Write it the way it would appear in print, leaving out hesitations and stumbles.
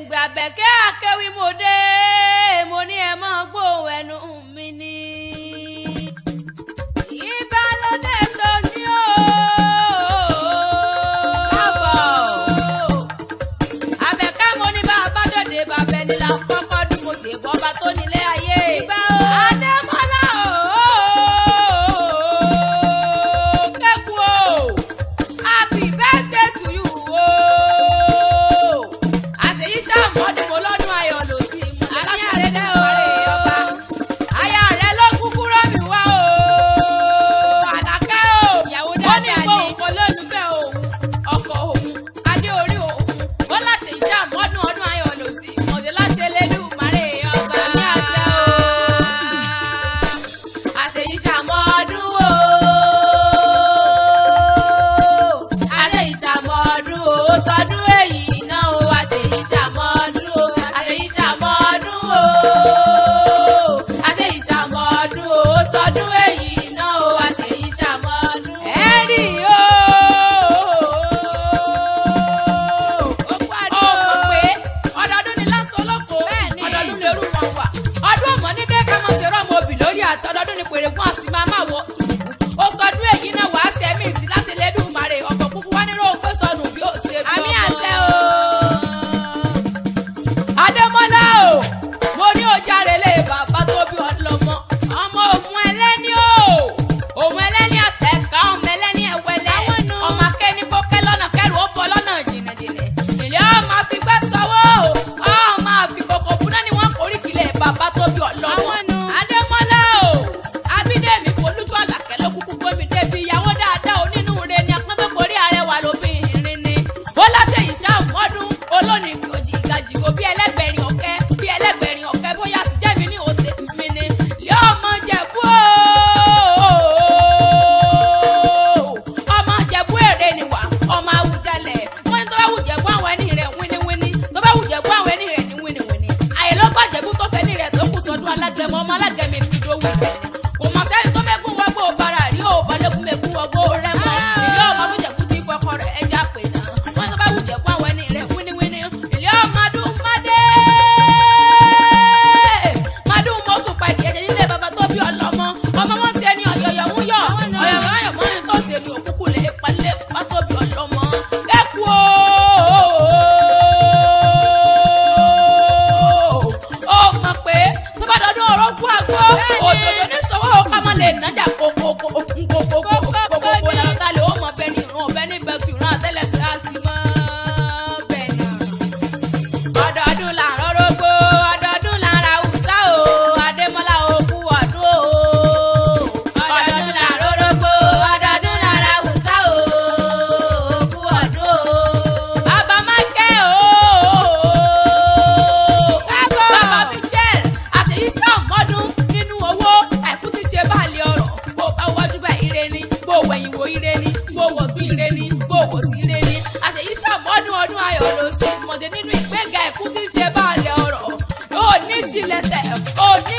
gbẹ̀ngbẹ̀ àbẹ̀kẹ́ akéwì mo dé mo ní ẹ mọ́ gbóhùn ẹnu mi ni. Ìbálòdé tó ní o. Káàbọ̀. Àbẹ̀kẹ́ mo ní bá a bá dòde bàbá ẹni là ń kọ́kọ́ dún mo ṣe bọ́ bá tó nílé ayé. Ìbá o. Adémọ́lá o. Kẹ́kù o. Happy birthday to you o. Àṣeyí ṣàmọ́dún mo lọ́dún ayọ̀ lò sí i. Aláṣẹ́dẹ́ o. Aya rẹ̀ ló kúkú rọ́ mi wá o. Àlàkẹ́ o. Ìyàwó dáadáa ni. Ó ní ìbọn lólùfẹ́ òun, ọkọ òun, adé orí òun. Ó láṣẹ iṣẹ́ àmọ́dún ọdún ayọ̀ lò sí i. Mọ̀dé láṣẹ Elédùmarè ọba. Ní àṣẹ o. Àṣeyí ṣàmọ́dún o. Àṣeyí ṣàmọ́dún o. Sọdún èyí náà o. Àṣeyí ṣàmọ́dún o. Àṣeyí ṣàmọ́dún o. Àṣeyí ṣàmọ́dún o. Sọdún èyí náà o. Àṣeyí ṣàmọ́dún. Ẹ̀rí o. Ó mọ̀ pé ọdọọdún ni lásán olóko. Ọdọọdún lè rú wọn wà. Ọdún ọmọ ní dé ká mọ̀ sí rọ́mọ obì lórí àtọ́dọọdún ni pèrègùn àti máa wọ. Ó sọdún èyí náà wàá ṣe mí sí láṣẹ Elédùmarè ọkọ̀ kúkú wá nírò pé sọnù bí ó ṣe bí ọmọ. Àmì àṣẹ o. Adémọ́lá o, mo ní ojàre lé bàbá tó bí ọlọ́mọ. Ọmọ òun ẹlẹ́ni o, òun ẹlẹ́ni àtẹ̀ká, ọmọ ẹlẹ́ni ẹ̀wẹ̀lẹ́. Ọmọ akẹ́ni bókẹ́ lọ́nà kẹrù ó bọ́ lọ́nà jìnnàjìnnà. Ilé ọmọ àfigbá sọ́wọ́ o, ọmọ àfikòkò búná ni wọ́n forí kílẹ̀ bàbá tó bí ọlọ́mọ. Adémọ́lá o, Abídèmí Folúṣọ́ Àlàkẹ́ ló kúkú gbómi débi ìyàwó dáadáa onínúure ni apọ́nbẹ́kọ̀rí arẹwà lóbìnrin ni. Ó láṣẹ ìṣàmọ́dún olónìí òjì ìgàjìgò bí ẹlẹ́gbẹ̀rin ọ̀kẹ́ bóyá ti jẹ́ mi ní òsè mi ni. Ilé ọmọ Jẹ̀bú o. Ọmọ Jẹ̀bú èrè ni wà, ọmọ Awùjalẹ̀. Wọ́n ní tó bá wù Jẹ̀bú àwọn ẹni rẹ̀ wíníwíní, tó bá wù Jẹ̀bú àwọn ẹni rẹ̀ ní wíníwíní. Àyèlọ́gbà Jẹ̀bú tó fẹ́ ní rẹ̀ tó kù sọdún alágẹmọ ọmọ alágẹmọ ìdúró wù bẹ̀. Kò mọ̀ sẹ́ni tó mẹ́kún wọ́gbó bara rí o, balẹ̀kùn mẹ́kún wọ́gbó rẹ̀ mọ́. Ilé ọmọ tó Jẹ̀bú ti fọkọ rẹ̀ ẹja pè náà. Wọ́n ní tó bá wù Jẹ̀bú àwọn ẹni rẹ̀ wíníwíní. Ilé ọmọ Mádùn mọ́sùn pàdé ẹ̀jẹ̀ nílé bàbá tó bí ọlọ́mọ. Ọmọ wọn ṣe ni ọ̀yọ̀yọ̀ ń yọ̀. Ọ̀yọ̀yọ̀ mọ́rin tó ṣe ni òkúkú lè palẹ̀ bá tó bí ọlọ́mọ. Kẹ́kù o. Ó mọ̀ pé tó bá dọdún ọ̀rọ̀ kú àgbo. Òjòjò ní sọ́wọ́ ká má lè nájà kókókó lọ́dọ̀ tá lè ó mọ̀ bẹ́ẹ̀ ni ìrún ọ̀bẹ ní bẹ́ẹ̀ tí ìrún àtẹ́lẹ̀ sí àsì mọ́ bẹ́ẹ̀ ni. Ọdọọdún là ń rọ́rọ́gbó, ọdọọdún là ń ra Hausa o, Adémọ́lá o kú ọdún o. Ọdọọdún là ń rọ́rọ́gbó, ọdọọdún là ń ra Hausa o, kú ọdún o. Bàbá Michael o. Bàbá Michelle, àṣeyí ṣàmọ́dún nínú owó, àìkú ti ṣe báàlì ọ̀rọ̀. Bó bá wájú bá ire ni, bó wẹ̀yìn wo ire ni, bó wọ̀ tún ire ni, bó wò sí ire ni. Àṣeyí ṣàmọ́dún ọdún ayọ̀ ló sì mọ̀jẹ̀ nínú ìgbéga ẹ̀kú ti ṣe báàlì ọ̀rọ̀. Ó ní ṣìlẹ̀tẹ̀, ó ní